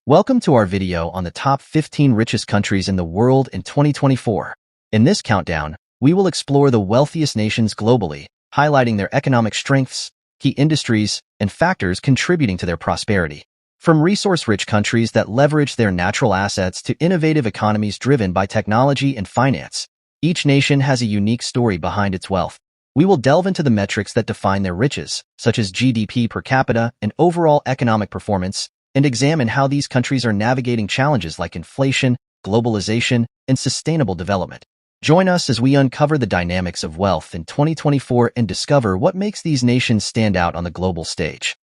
Welcome to our video on the top 15 richest countries in the world in 2024. In this countdown, we will explore the wealthiest nations globally, highlighting their economic strengths, key industries, and factors contributing to their prosperity. From resource-rich countries that leverage their natural assets to innovative economies driven by technology and finance, each nation has a unique story behind its wealth. We will delve into the metrics that define their riches, such as GDP per capita and overall economic performance, and examine how these countries are navigating challenges like inflation, globalization, and sustainable development. Join us as we uncover the dynamics of wealth in 2024 and discover what makes these nations stand out on the global stage.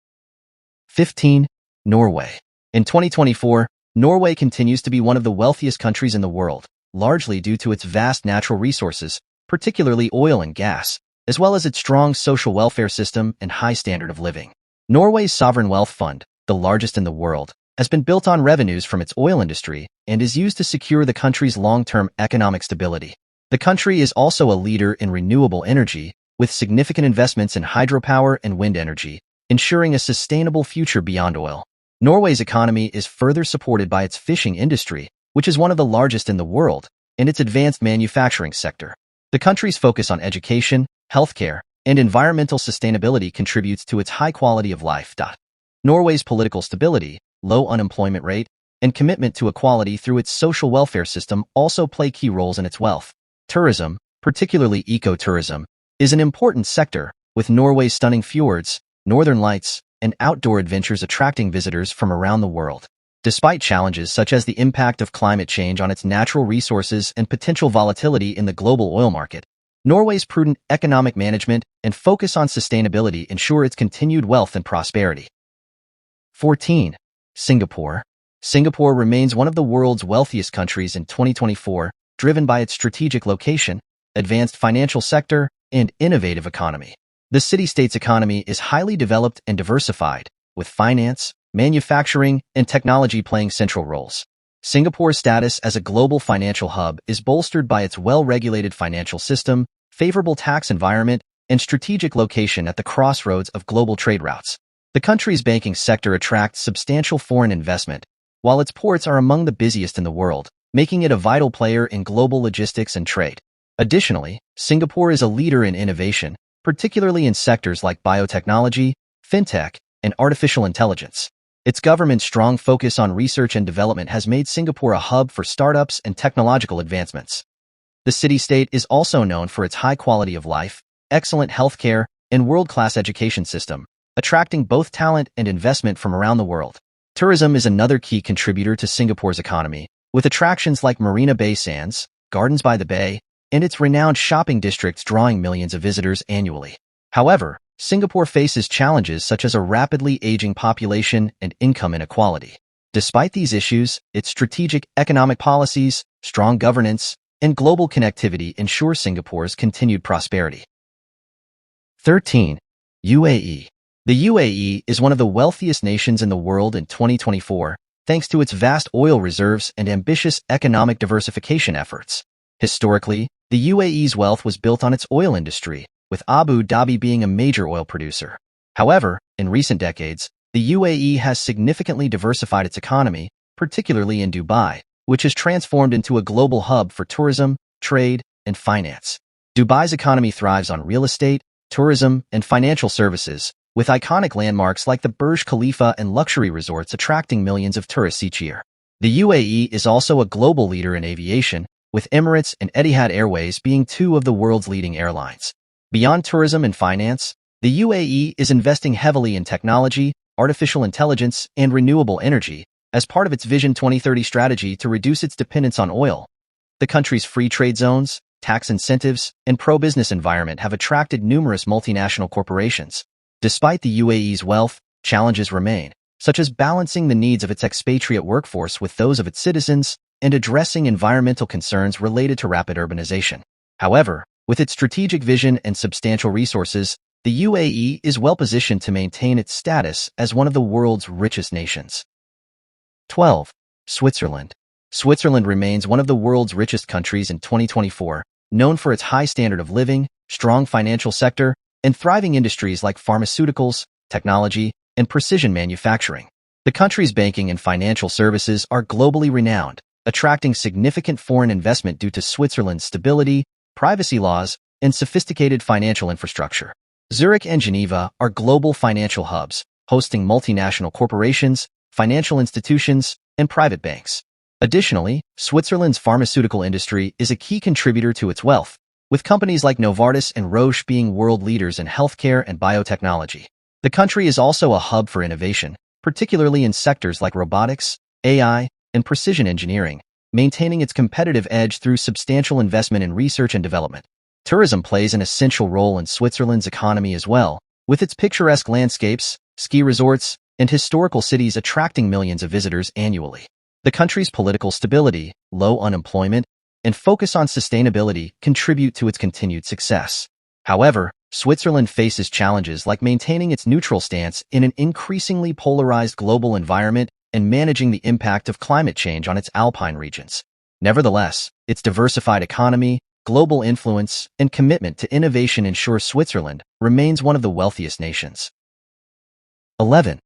15. Norway. In 2024, Norway continues to be one of the wealthiest countries in the world, largely due to its vast natural resources, particularly oil and gas, as well as its strong social welfare system and high standard of living. Norway's sovereign wealth fund, the largest in the world, has been built on revenues from its oil industry and is used to secure the country's long-term economic stability. The country is also a leader in renewable energy, with significant investments in hydropower and wind energy, ensuring a sustainable future beyond oil. Norway's economy is further supported by its fishing industry, which is one of the largest in the world, and its advanced manufacturing sector. The country's focus on education, healthcare, and environmental sustainability contributes to its high quality of life. Norway's political stability, low unemployment rate, and commitment to equality through its social welfare system also play key roles in its wealth. Tourism, particularly ecotourism, is an important sector, with Norway's stunning fjords, northern lights, and outdoor adventures attracting visitors from around the world. Despite challenges such as the impact of climate change on its natural resources and potential volatility in the global oil market, Norway's prudent economic management and focus on sustainability ensure its continued wealth and prosperity. 14. Singapore. Singapore remains one of the world's wealthiest countries in 2024, driven by its strategic location, advanced financial sector, and innovative economy. The city-state's economy is highly developed and diversified, with finance, manufacturing, and technology playing central roles. Singapore's status as a global financial hub is bolstered by its well-regulated financial system, favorable tax environment, and strategic location at the crossroads of global trade routes. The country's banking sector attracts substantial foreign investment, while its ports are among the busiest in the world, making it a vital player in global logistics and trade. Additionally, Singapore is a leader in innovation, particularly in sectors like biotechnology, fintech, and artificial intelligence. Its government's strong focus on research and development has made Singapore a hub for startups and technological advancements. The city-state is also known for its high quality of life, excellent healthcare, and world-class education system, attracting both talent and investment from around the world. Tourism is another key contributor to Singapore's economy, with attractions like Marina Bay Sands, Gardens by the Bay, and its renowned shopping districts drawing millions of visitors annually. However, Singapore faces challenges such as a rapidly aging population and income inequality. Despite these issues, its strategic economic policies, strong governance, and global connectivity ensure Singapore's continued prosperity. 13. UAE. The UAE is one of the wealthiest nations in the world in 2024, thanks to its vast oil reserves and ambitious economic diversification efforts. Historically, the UAE's wealth was built on its oil industry, with Abu Dhabi being a major oil producer. However, in recent decades, the UAE has significantly diversified its economy, particularly in Dubai, which has transformed into a global hub for tourism, trade, and finance. Dubai's economy thrives on real estate, tourism, and financial services, with iconic landmarks like the Burj Khalifa and luxury resorts attracting millions of tourists each year. The UAE is also a global leader in aviation, with Emirates and Etihad Airways being two of the world's leading airlines. Beyond tourism and finance, the UAE is investing heavily in technology, artificial intelligence, and renewable energy as part of its Vision 2030 strategy to reduce its dependence on oil. The country's free trade zones, tax incentives, and pro-business environment have attracted numerous multinational corporations. Despite the UAE's wealth, challenges remain, such as balancing the needs of its expatriate workforce with those of its citizens and addressing environmental concerns related to rapid urbanization. However, with its strategic vision and substantial resources, the UAE is well-positioned to maintain its status as one of the world's richest nations. 12. Switzerland. Switzerland remains one of the world's richest countries in 2024, known for its high standard of living, strong financial sector, and thriving industries like pharmaceuticals, technology, and precision manufacturing. The country's banking and financial services are globally renowned, attracting significant foreign investment due to Switzerland's stability, privacy laws, and sophisticated financial infrastructure. Zurich and Geneva are global financial hubs, hosting multinational corporations, financial institutions, and private banks. Additionally, Switzerland's pharmaceutical industry is a key contributor to its wealth, with companies like Novartis and Roche being world leaders in healthcare and biotechnology. The country is also a hub for innovation, particularly in sectors like robotics, AI, and precision engineering, maintaining its competitive edge through substantial investment in research and development. Tourism plays an essential role in Switzerland's economy as well, with its picturesque landscapes, ski resorts, and historical cities attracting millions of visitors annually. The country's political stability, low unemployment, and focus on sustainability contribute to its continued success. However, Switzerland faces challenges like maintaining its neutral stance in an increasingly polarized global environment and managing the impact of climate change on its alpine regions. Nevertheless, its diversified economy, global influence, and commitment to innovation ensure Switzerland remains one of the wealthiest nations. 11.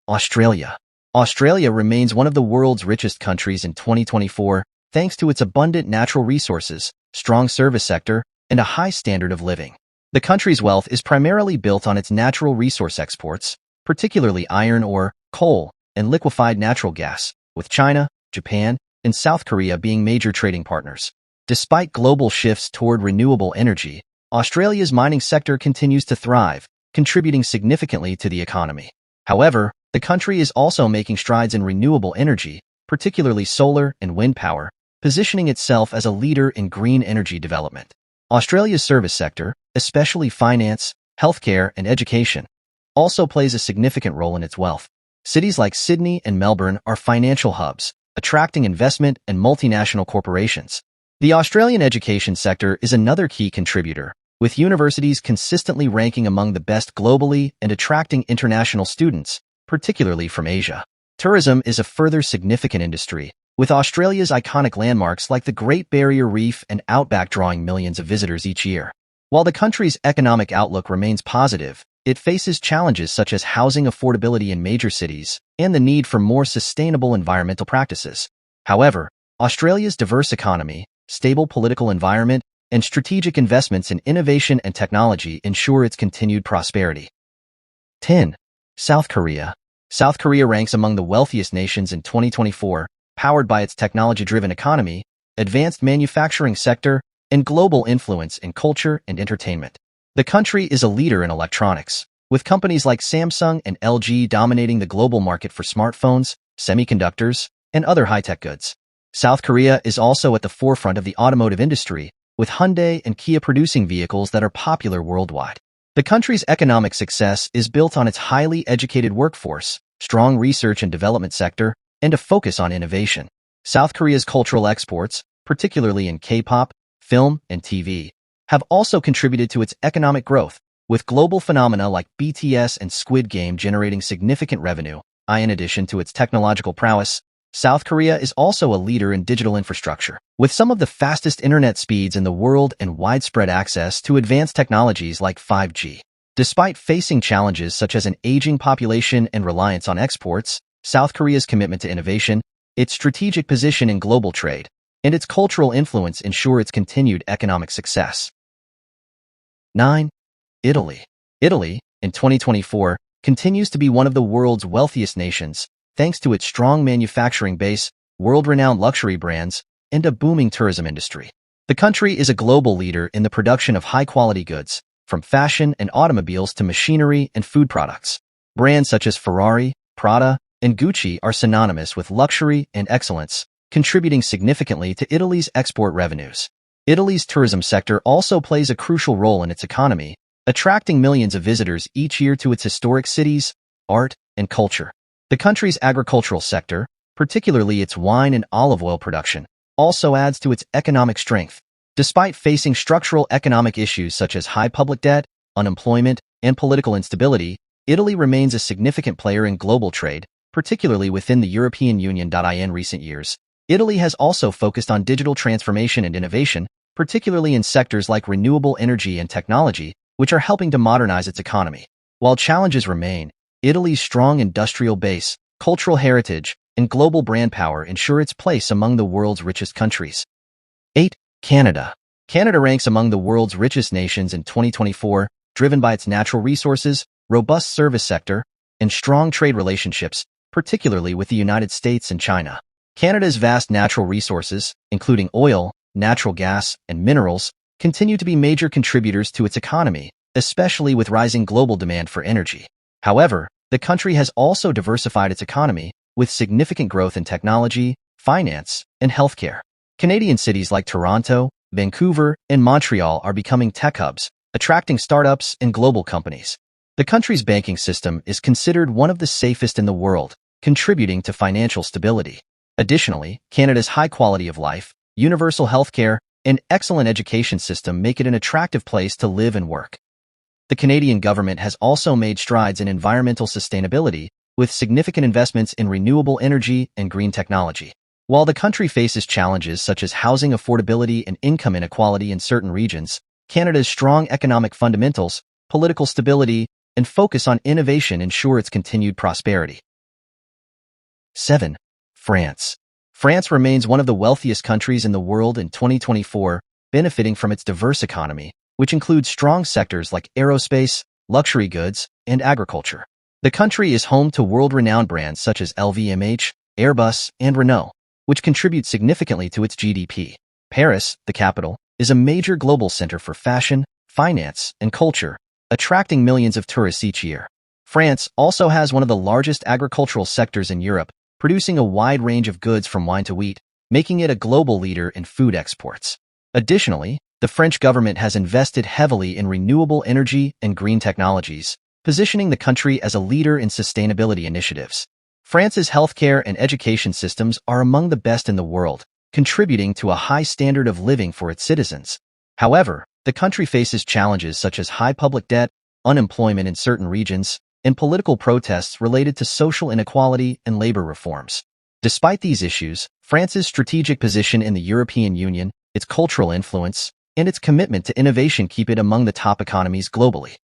Australia. Australia remains one of the world's richest countries in 2024, thanks to its abundant natural resources, strong service sector, and a high standard of living. The country's wealth is primarily built on its natural resource exports, particularly iron ore, coal, and liquefied natural gas, with China, Japan, and South Korea being major trading partners. Despite global shifts toward renewable energy, Australia's mining sector continues to thrive, contributing significantly to the economy. However, the country is also making strides in renewable energy, particularly solar and wind power, positioning itself as a leader in green energy development. Australia's service sector, especially finance, healthcare, and education, also plays a significant role in its wealth. Cities like Sydney and Melbourne are financial hubs, attracting investment and multinational corporations. The Australian education sector is another key contributor, with universities consistently ranking among the best globally and attracting international students, particularly from Asia. Tourism is a further significant industry, with Australia's iconic landmarks like the Great Barrier Reef and Outback drawing millions of visitors each year. While the country's economic outlook remains positive, it faces challenges such as housing affordability in major cities and the need for more sustainable environmental practices. However, Australia's diverse economy, stable political environment, and strategic investments in innovation and technology ensure its continued prosperity. 10. South Korea. South Korea ranks among the wealthiest nations in 2024, powered by its technology-driven economy, advanced manufacturing sector, and global influence in culture and entertainment. The country is a leader in electronics, with companies like Samsung and LG dominating the global market for smartphones, semiconductors, and other high-tech goods. South Korea is also at the forefront of the automotive industry, with Hyundai and Kia producing vehicles that are popular worldwide. The country's economic success is built on its highly educated workforce, strong research and development sector, and a focus on innovation. South Korea's cultural exports, particularly in K-pop, film, and TV, have also contributed to its economic growth, with global phenomena like BTS and Squid Game generating significant revenue. In addition to its technological prowess, South Korea is also a leader in digital infrastructure, with some of the fastest internet speeds in the world and widespread access to advanced technologies like 5G. Despite facing challenges such as an aging population and reliance on exports, South Korea's commitment to innovation, its strategic position in global trade, and its cultural influence ensure its continued economic success. 9. Italy. Italy, in 2024, continues to be one of the world's wealthiest nations, thanks to its strong manufacturing base, world-renowned luxury brands, and a booming tourism industry. The country is a global leader in the production of high-quality goods, from fashion and automobiles to machinery and food products. Brands such as Ferrari, Prada, and Gucci are synonymous with luxury and excellence, contributing significantly to Italy's export revenues. Italy's tourism sector also plays a crucial role in its economy, attracting millions of visitors each year to its historic cities, art, and culture. The country's agricultural sector, particularly its wine and olive oil production, also adds to its economic strength. Despite facing structural economic issues such as high public debt, unemployment, and political instability, Italy remains a significant player in global trade, particularly within the European Union. In recent years, Italy has also focused on digital transformation and innovation, particularly in sectors like renewable energy and technology, which are helping to modernize its economy. While challenges remain, Italy's strong industrial base, cultural heritage, and global brand power ensure its place among the world's richest countries. 8. Canada. Canada ranks among the world's richest nations in 2024, driven by its natural resources, robust service sector, and strong trade relationships, particularly with the United States and China. Canada's vast natural resources, including oil, natural gas, and minerals, continue to be major contributors to its economy, especially with rising global demand for energy. However, the country has also diversified its economy, with significant growth in technology, finance, and healthcare. Canadian cities like Toronto, Vancouver, and Montreal are becoming tech hubs, attracting startups and global companies. The country's banking system is considered one of the safest in the world, contributing to financial stability. Additionally, Canada's high quality of life, universal healthcare, and excellent education system make it an attractive place to live and work. The Canadian government has also made strides in environmental sustainability, with significant investments in renewable energy and green technology. While the country faces challenges such as housing affordability and income inequality in certain regions, Canada's strong economic fundamentals, political stability, and focus on innovation ensure its continued prosperity. 7. France. France remains one of the wealthiest countries in the world in 2024, benefiting from its diverse economy, which includes strong sectors like aerospace, luxury goods, and agriculture. The country is home to world-renowned brands such as LVMH, Airbus, and Renault, which contribute significantly to its GDP. Paris, the capital, is a major global center for fashion, finance, and culture, attracting millions of tourists each year. France also has one of the largest agricultural sectors in Europe, producing a wide range of goods from wine to wheat, making it a global leader in food exports. Additionally, the French government has invested heavily in renewable energy and green technologies, positioning the country as a leader in sustainability initiatives. France's healthcare and education systems are among the best in the world, contributing to a high standard of living for its citizens. However, the country faces challenges such as high public debt, unemployment in certain regions, and political protests related to social inequality and labor reforms. Despite these issues, France's strategic position in the European Union, its cultural influence, and its commitment to innovation keep it among the top economies globally.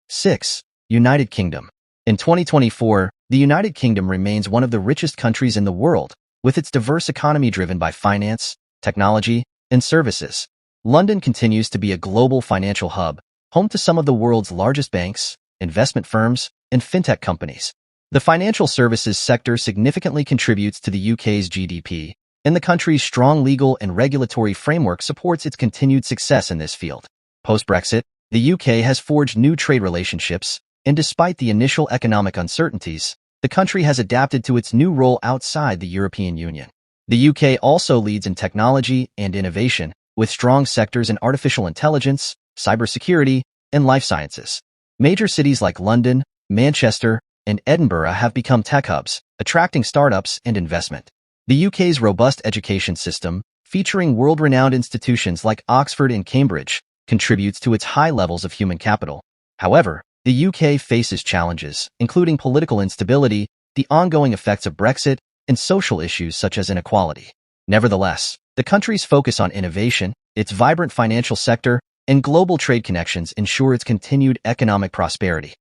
6. United Kingdom. In 2024, the United Kingdom remains one of the richest countries in the world, with its diverse economy driven by finance, technology, and services. London continues to be a global financial hub, home to some of the world's largest banks, investment firms, and fintech companies. The financial services sector significantly contributes to the UK's GDP, and the country's strong legal and regulatory framework supports its continued success in this field. Post-Brexit, the UK has forged new trade relationships, and despite the initial economic uncertainties, the country has adapted to its new role outside the European Union. The UK also leads in technology and innovation, with strong sectors in artificial intelligence, cybersecurity, and life sciences. Major cities like London, Manchester, and Edinburgh have become tech hubs, attracting startups and investment. The UK's robust education system, featuring world-renowned institutions like Oxford and Cambridge, contributes to its high levels of human capital. However, the UK faces challenges, including political instability, the ongoing effects of Brexit, and social issues such as inequality. Nevertheless, the country's focus on innovation, its vibrant financial sector, and global trade connections ensure its continued economic prosperity.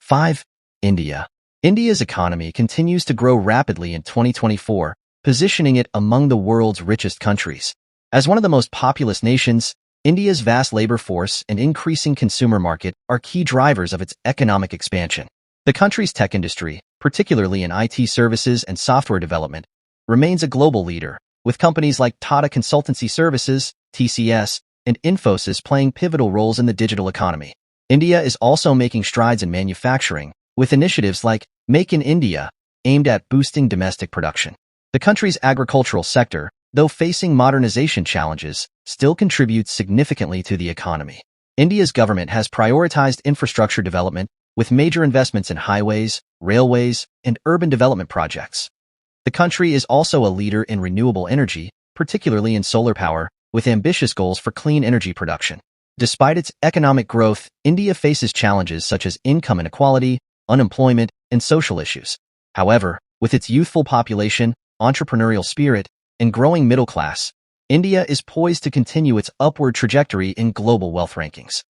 5. India. India's economy continues to grow rapidly in 2024, positioning it among the world's richest countries. As one of the most populous nations, India's vast labor force and increasing consumer market are key drivers of its economic expansion. The country's tech industry, particularly in IT services and software development, remains a global leader, with companies like Tata Consultancy Services, TCS, and Infosys playing pivotal roles in the digital economy. India is also making strides in manufacturing, with initiatives like Make in India, aimed at boosting domestic production. The country's agricultural sector, though facing modernization challenges, still contributes significantly to the economy. India's government has prioritized infrastructure development, with major investments in highways, railways, and urban development projects. The country is also a leader in renewable energy, particularly in solar power, with ambitious goals for clean energy production. Despite its economic growth, India faces challenges such as income inequality, unemployment, and social issues. However, with its youthful population, entrepreneurial spirit, and growing middle class, India is poised to continue its upward trajectory in global wealth rankings.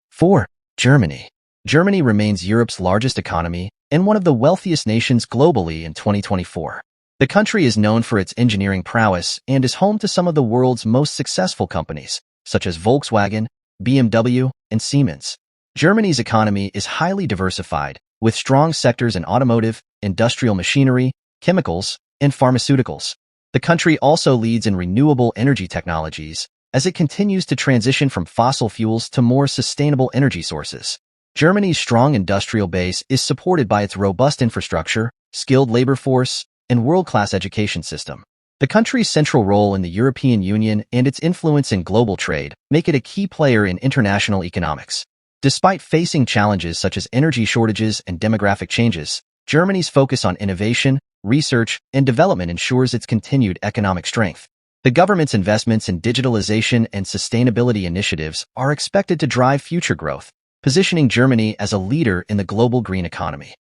4. Germany. Germany remains Europe's largest economy, and one of the wealthiest nations globally in 2024. The country is known for its engineering prowess and is home to some of the world's most successful companies, such as Volkswagen, BMW, and Siemens. Germany's economy is highly diversified, with strong sectors in automotive, industrial machinery, chemicals, and pharmaceuticals. The country also leads in renewable energy technologies, as it continues to transition from fossil fuels to more sustainable energy sources. Germany's strong industrial base is supported by its robust infrastructure, skilled labor force, and world-class education system. The country's central role in the European Union and its influence in global trade make it a key player in international economics. Despite facing challenges such as energy shortages and demographic changes, Germany's focus on innovation, research, and development ensures its continued economic strength. The government's investments in digitalization and sustainability initiatives are expected to drive future growth, positioning Germany as a leader in the global green economy.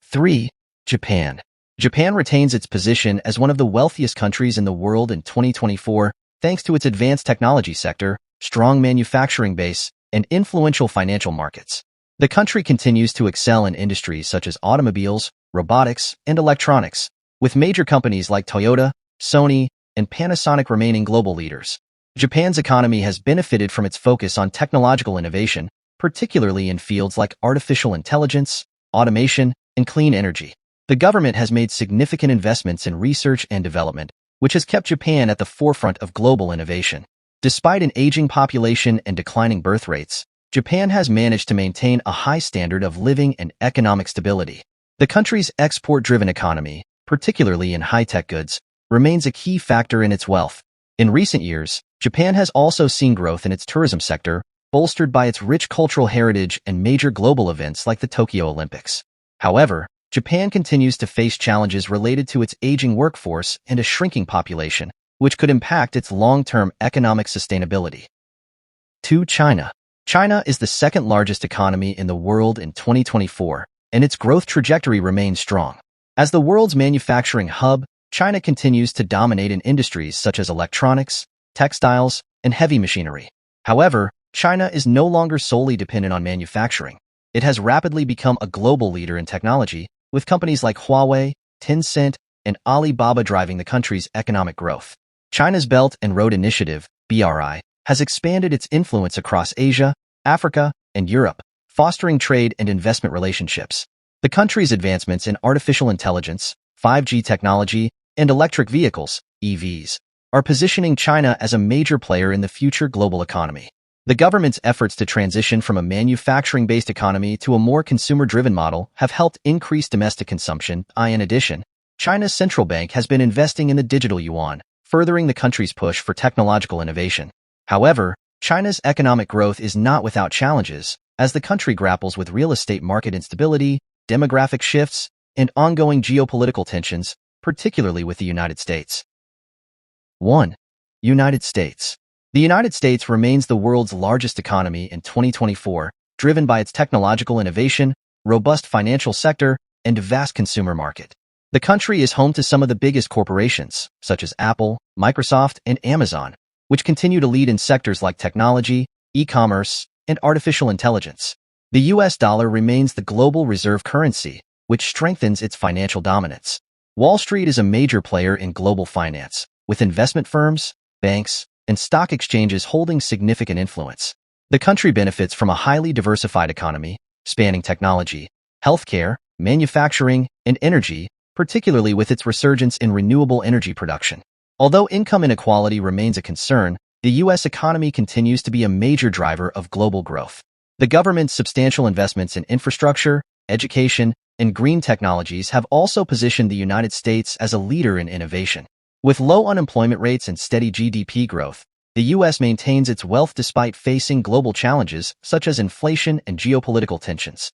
3. Japan. Japan retains its position as one of the wealthiest countries in the world in 2024 thanks to its advanced technology sector, strong manufacturing base, and influential financial markets. The country continues to excel in industries such as automobiles, robotics, and electronics, with major companies like Toyota, Sony, and Panasonic remaining global leaders. Japan's economy has benefited from its focus on technological innovation, particularly in fields like artificial intelligence, automation, and clean energy. The government has made significant investments in research and development, which has kept Japan at the forefront of global innovation. Despite an aging population and declining birth rates, Japan has managed to maintain a high standard of living and economic stability. The country's export-driven economy, particularly in high-tech goods, remains a key factor in its wealth. In recent years, Japan has also seen growth in its tourism sector, bolstered by its rich cultural heritage and major global events like the Tokyo Olympics. However, Japan continues to face challenges related to its aging workforce and a shrinking population, which could impact its long-term economic sustainability. 2. China. China is the second-largest economy in the world in 2024, and its growth trajectory remains strong. As the world's manufacturing hub, China continues to dominate in industries such as electronics, textiles, and heavy machinery. However, China is no longer solely dependent on manufacturing. It has rapidly become a global leader in technology, with companies like Huawei, Tencent, and Alibaba driving the country's economic growth. China's Belt and Road Initiative, BRI, has expanded its influence across Asia, Africa, and Europe, fostering trade and investment relationships. The country's advancements in artificial intelligence, 5G technology, and electric vehicles, EVs, are positioning China as a major player in the future global economy. The government's efforts to transition from a manufacturing-based economy to a more consumer-driven model have helped increase domestic consumption. In addition, China's central bank has been investing in the digital yuan, furthering the country's push for technological innovation. However, China's economic growth is not without challenges, as the country grapples with real estate market instability, demographic shifts, and ongoing geopolitical tensions, particularly with the United States. 1. United States. The United States remains the world's largest economy in 2024, driven by its technological innovation, robust financial sector, and vast consumer market. The country is home to some of the biggest corporations, such as Apple, Microsoft, and Amazon, which continue to lead in sectors like technology, e-commerce, and artificial intelligence. The US dollar remains the global reserve currency, which strengthens its financial dominance. Wall Street is a major player in global finance, with investment firms, banks, and stock exchanges holding significant influence. The country benefits from a highly diversified economy, spanning technology, healthcare, manufacturing, and energy, particularly with its resurgence in renewable energy production. Although income inequality remains a concern, the U.S. economy continues to be a major driver of global growth. The government's substantial investments in infrastructure, education, and green technologies have also positioned the United States as a leader in innovation. With low unemployment rates and steady GDP growth, the U.S. maintains its wealth despite facing global challenges such as inflation and geopolitical tensions.